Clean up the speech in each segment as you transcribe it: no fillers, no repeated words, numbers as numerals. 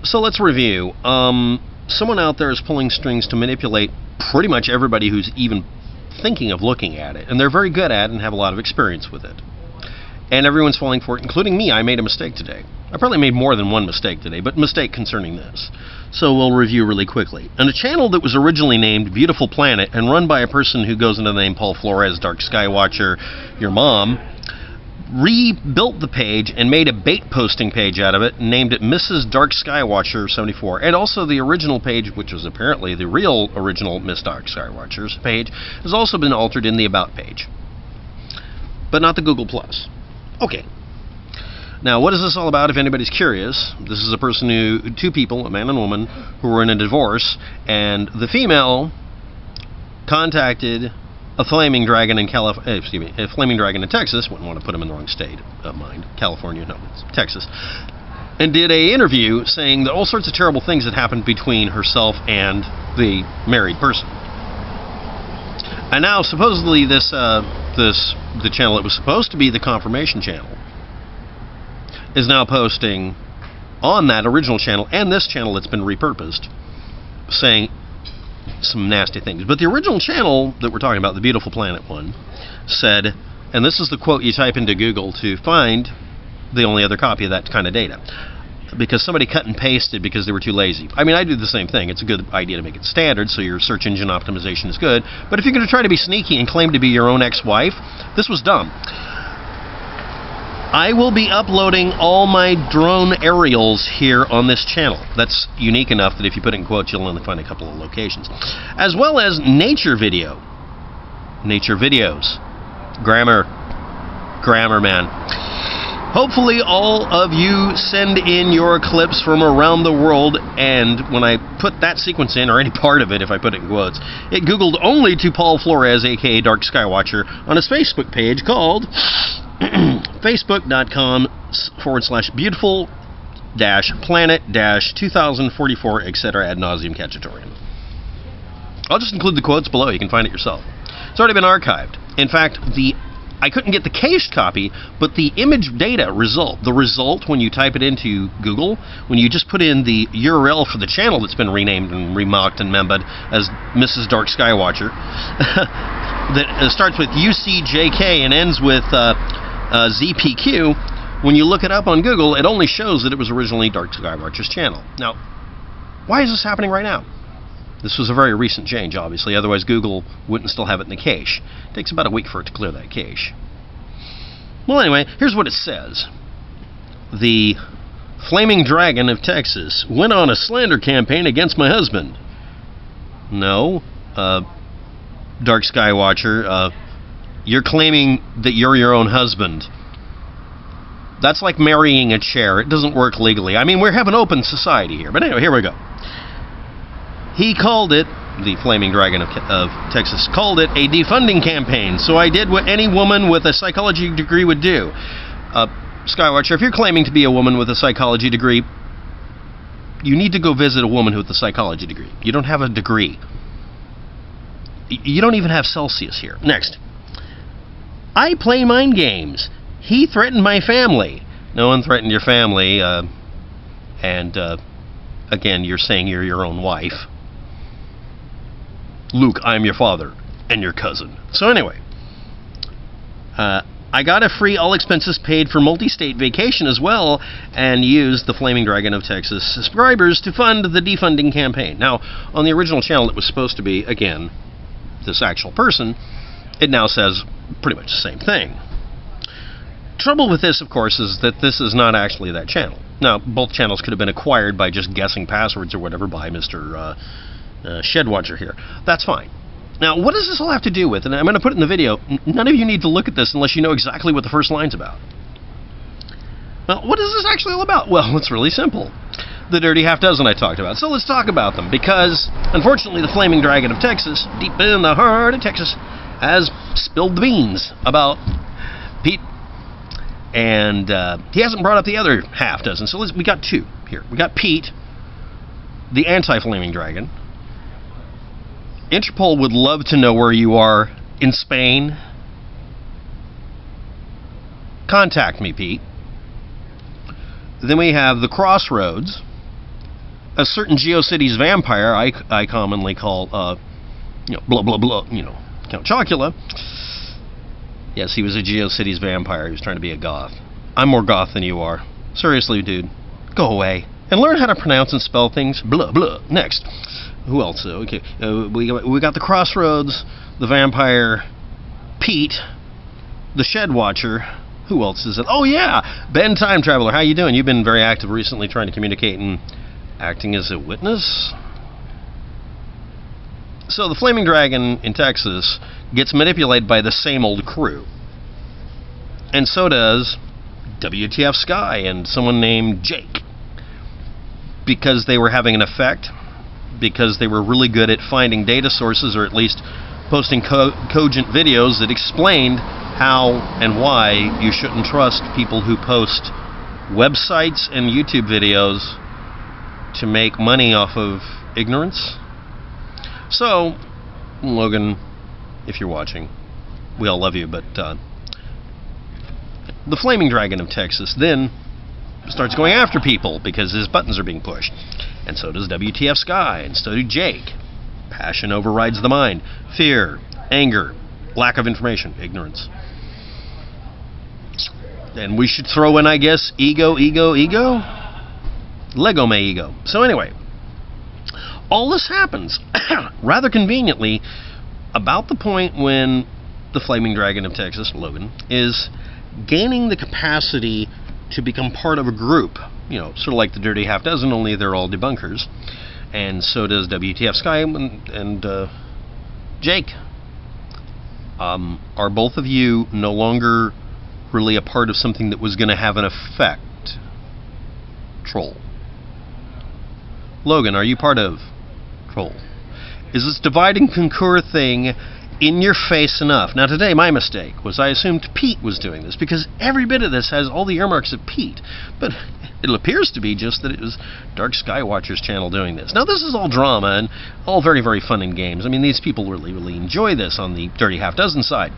So let's review. Someone out there is pulling strings to manipulate pretty much everybody who's even thinking of looking at it, and they're very good at it and have a lot of experience with it. And everyone's falling for it, including me. I made a mistake today. I probably made more than one mistake today, but mistake concerning this. So we'll review really quickly. On a channel that was originally named Beautiful Planet and run by a person who goes under the name Paul Flores, Dark Sky Watcher, your mom, rebuilt the page and made a bait posting page out of it and named it Mrs. Dark Sky Watcher 74. And also the original page, which was apparently the real original Miss Dark Sky Watcher's page, has also been altered in the About page. But not the Google+. Okay. Now, what is this all about if anybody's curious? This is a person two people, a man and a woman, who were in a divorce, and the female contacted a flaming dragon in a flaming dragon in Texas. Wouldn't want to put him in the wrong state of mind. California, no, it's Texas. And did a interview saying that all sorts of terrible things had happened between herself and the married person. And now, supposedly, the channel that was supposed to be the confirmation channel is now posting on that original channel and this channel that's been repurposed, saying some nasty things. But the original channel that we're talking about, the Beautiful Planet one, said, and this is the quote you type into Google to find the only other copy of that kind of data, because somebody cut and pasted because they were too lazy. I mean, I do the same thing. It's a good idea to make it standard so your search engine optimization is good. But if you're going to try to be sneaky and claim to be your own ex-wife, this was dumb. I will be uploading all my drone aerials here on this channel. That's unique enough that if you put it in quotes, you'll only find a couple of locations. As well as nature video. Nature videos. Grammar, man. Hopefully all of you send in your clips from around the world, and when I put that sequence in, or any part of it if I put it in quotes, it Googled only to Paul Flores, aka Dark Skywatcher, on his Facebook page called facebook.com/beautiful-planet-2044, etc. ad nauseum cacciatorium. I'll just include the quotes below. You can find it yourself. It's already been archived. In fact, I couldn't get the cached copy, but the image data result, when you type it into Google, when you just put in the URL for the channel that's been renamed and remarked and membered as Mrs. Dark Skywatcher, that starts with UCJK and ends with ZPQ, when you look it up on Google, it only shows that it was originally Dark Skywatcher's channel. Now, why is this happening right now? This was a very recent change, obviously, otherwise Google wouldn't still have it in the cache. It takes about a week for it to clear that cache. Well, anyway, here's what it says. The Flaming Dragon of Texas went on a slander campaign against my husband. No, Dark Skywatcher, you're claiming that you're your own husband. That's like marrying a chair. It doesn't work legally. I mean, we have an open society here. But anyway, here we go. He called it, the Flaming Dragon of Texas, called it a defunding campaign. So I did what any woman with a psychology degree would do. Skywatcher, if you're claiming to be a woman with a psychology degree, you need to go visit a woman with a psychology degree. You don't have a degree. You don't even have Celsius here. Next. I play mind games. He threatened my family. No one threatened your family. Again, you're saying you're your own wife. Luke, I'm your father and your cousin. So anyway, I got a free all-expenses paid for multi-state vacation as well, and used the Flaming Dragon of Texas subscribers to fund the defunding campaign. Now, on the original channel it was supposed to be, again, this actual person, it now says pretty much the same thing. Trouble with this, of course, is that this is not actually that channel. Now, both channels could have been acquired by just guessing passwords or whatever by Mr. Shedwatcher here. That's fine. Now, what does this all have to do with, and I'm going to put it in the video, none of you need to look at this unless you know exactly what the first line's about. Well, what is this actually all about? Well, it's really simple. The dirty half dozen I talked about. So let's talk about them, because, unfortunately, the Flaming Dragon of Texas, deep in the heart of Texas, has spilled the beans about Pete, and he hasn't brought up the other half dozen, so we got two here. We got Pete, the anti-Flaming Dragon. Interpol would love to know where you are in Spain. Contact me, Pete. Then we have the Crossroads, a certain GeoCities vampire I commonly call, blah, blah, blah, Count Chocula. Yes, he was a GeoCities vampire. He was trying to be a goth. I'm more goth than you are. Seriously, dude. Go away. And learn how to pronounce and spell things. Blah, blah. Next. Who else? Okay. We got the Crossroads, the vampire, Pete, the Shed Watcher. Who else is it? Oh, yeah. Ben Time Traveler. How you doing? You've been very active recently trying to communicate and acting as a witness. So the Flaming Dragon in Texas gets manipulated by the same old crew. And so does WTF Sky and someone named Jake. Because they were having an effect, because they were really good at finding data sources, or at least posting cogent videos that explained how and why you shouldn't trust people who post websites and YouTube videos to make money off of ignorance. So, Logan, if you're watching, we all love you, but the Flaming Dragon of Texas then starts going after people because his buttons are being pushed. And so does WTF Sky, and so do Jake. Passion overrides the mind. Fear, anger, lack of information, ignorance. And we should throw in, I guess, ego. Lego my ego. So anyway, all this happens rather conveniently about the point when the Flaming Dragon of Texas, Logan, is gaining the capacity to become part of a group. Sort of like the Dirty Half Dozen, only they're all debunkers. And so does WTF Sky and Jake. Are both of you no longer really a part of something that was going to have an effect? Troll. Logan, are you part of Troll? Is this divide and conquer thing in your face enough? Now today my mistake was I assumed Pete was doing this, because every bit of this has all the earmarks of Pete, but it appears to be just that it was Dark Skywatcher's channel doing this. Now this is all drama and all very, very fun in games. I mean, these people really, really enjoy this on the Dirty Half Dozen side.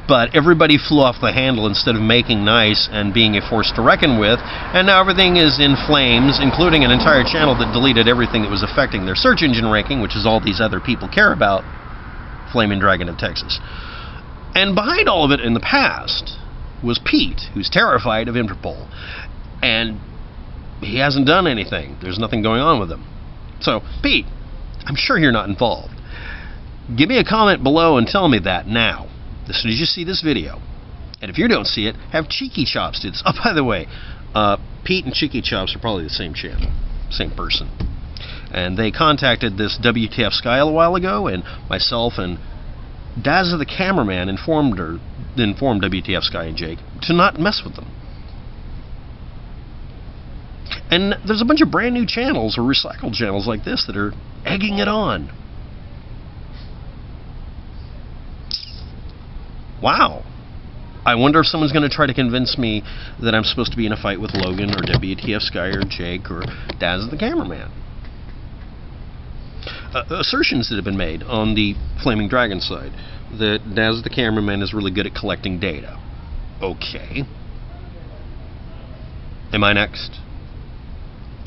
But everybody flew off the handle instead of making nice and being a force to reckon with, and now everything is in flames, including an entire channel that deleted everything that was affecting their search engine ranking, which is all these other people care about, Flaming Dragon of Texas. And behind all of it in the past was Pete, who's terrified of Interpol, and he hasn't done anything. There's nothing going on with him. So, Pete, I'm sure you're not involved. Give me a comment below and tell me that now, as soon as you see this video. And if you don't see it, have Cheeky Chops do this. Oh, by the way, Pete and Cheeky Chops are probably the same channel, same person. And they contacted this WTF Sky a while ago, and myself and Daz the cameraman informed WTF Sky and Jake to not mess with them. And there's a bunch of brand new channels or recycled channels like this that are egging it on. Wow. I wonder if someone's going to try to convince me that I'm supposed to be in a fight with Logan or WTF Sky or Jake or Daz the cameraman. Assertions that have been made on the Flaming Dragon side that Daz the cameraman is really good at collecting data. Okay. Am I next?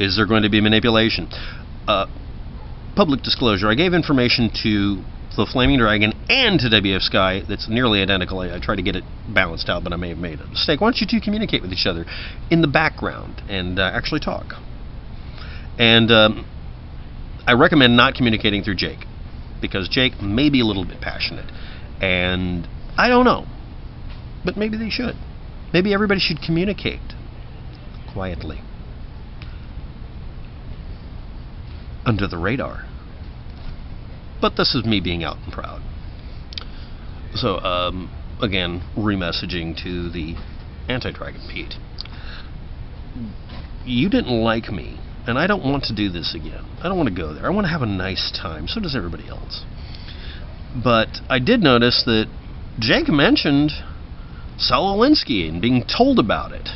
Is there going to be manipulation? Public disclosure. I gave information to the Flaming Dragon and to WTF Sky that's nearly identical. I tried to get it balanced out, but I may have made a mistake. Why don't you two communicate with each other in the background and actually talk? And I recommend not communicating through Jake, because Jake may be a little bit passionate, and I don't know, but maybe they should. Maybe everybody should communicate quietly, under the radar. But this is me being out and proud. So, again, remessaging to the anti-Dragon Pete. You didn't like me, and I don't want to do this again. I don't want to go there. I want to have a nice time. So does everybody else. But I did notice that Jake mentioned Saul Alinsky and being told about it.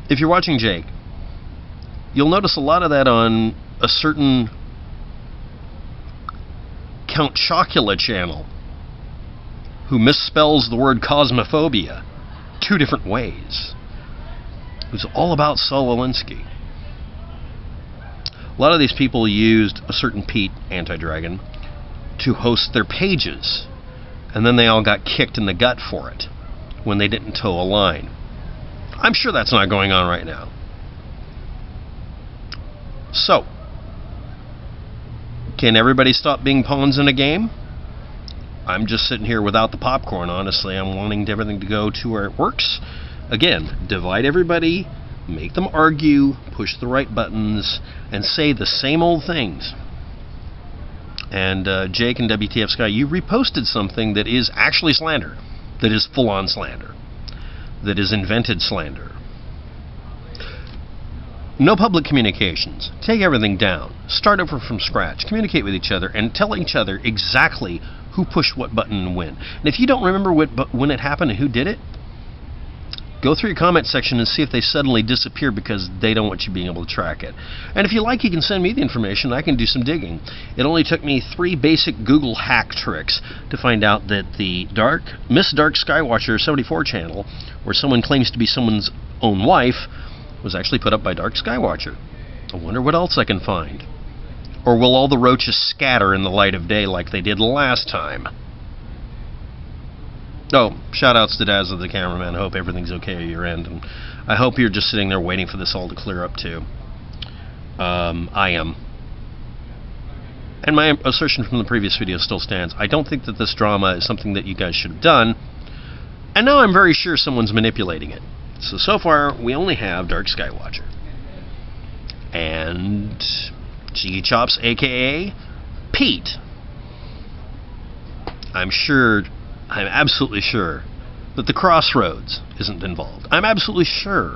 If you're watching Jake, you'll notice a lot of that on a certain Count Chocula channel, who misspells the word cosmophobia 2 different ways. It was all about Saul Alinsky. A lot of these people used a certain Pete, Anti-Dragon, to host their pages, and then they all got kicked in the gut for it when they didn't toe a line. I'm sure that's not going on right now. So, can everybody stop being pawns in a game? I'm just sitting here without the popcorn, honestly. I'm wanting everything to go to where it works. Again, divide everybody, make them argue, push the right buttons, and say the same old things. And Jake and WTF Sky, you reposted something that is actually slander, that is full-on slander, that is invented slander. No public communications. Take everything down. Start over from scratch. Communicate with each other and tell each other exactly who pushed what button and when. And if you don't remember when it happened and who did it, go through your comment section and see if they suddenly disappear because they don't want you being able to track it. And if you like, you can send me the information. I can do some digging. It only took me 3 basic Google hack tricks to find out that the Miss Dark Skywatcher 74 channel, where someone claims to be someone's own wife, was actually put up by Dark Skywatcher. I wonder what else I can find. Or will all the roaches scatter in the light of day like they did last time? Oh, shout-outs to Dazzler the cameraman. I hope everything's okay at your end. And I hope you're just sitting there waiting for this all to clear up, too. I am. And my assertion from the previous video still stands. I don't think that this drama is something that you guys should have done. And now I'm very sure someone's manipulating it. So far, we only have Dark Skywatcher. And Jiggy Chops, a.k.a. Pete. I'm absolutely sure that the Crossroads isn't involved. I'm absolutely sure.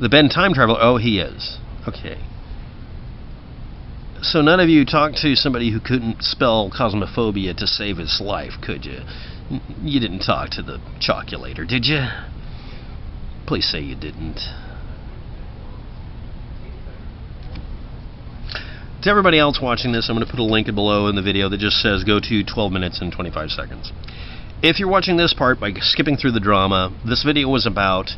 The Ben Time Traveler, oh, he is. Okay. So none of you talked to somebody who couldn't spell cosmophobia to save his life, could you? You didn't talk to the Choculator, did you? Please say you didn't. To everybody else watching this, I'm going to put a link below in the video that just says go to 12 minutes and 25 seconds. If you're watching this part by skipping through the drama, this video was about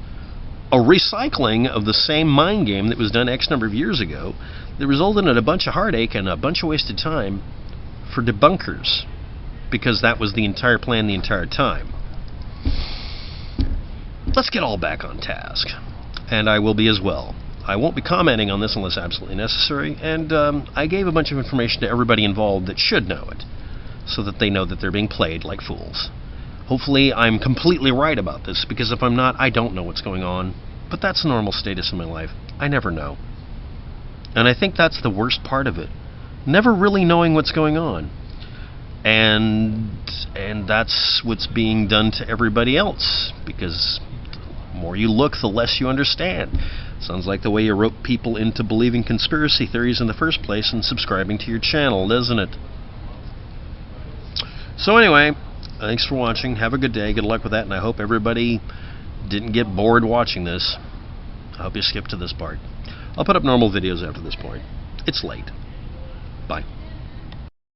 a recycling of the same mind game that was done X number of years ago that resulted in a bunch of heartache and a bunch of wasted time for debunkers, because that was the entire plan the entire time. Let's get all back on task, and I will be as well. I won't be commenting on this unless absolutely necessary, and I gave a bunch of information to everybody involved that should know it, so that they know that they're being played like fools. Hopefully I'm completely right about this, because if I'm not, I don't know what's going on. But that's a normal status in my life. I never know. And I think that's the worst part of it. Never really knowing what's going on. And that's what's being done to everybody else, because the more you look, the less you understand. Sounds like the way you rope people into believing conspiracy theories in the first place and subscribing to your channel, doesn't it? So anyway, thanks for watching. Have a good day. Good luck with that, and I hope everybody didn't get bored watching this. I hope you skipped to this part. I'll put up normal videos after this point. It's late. Bye.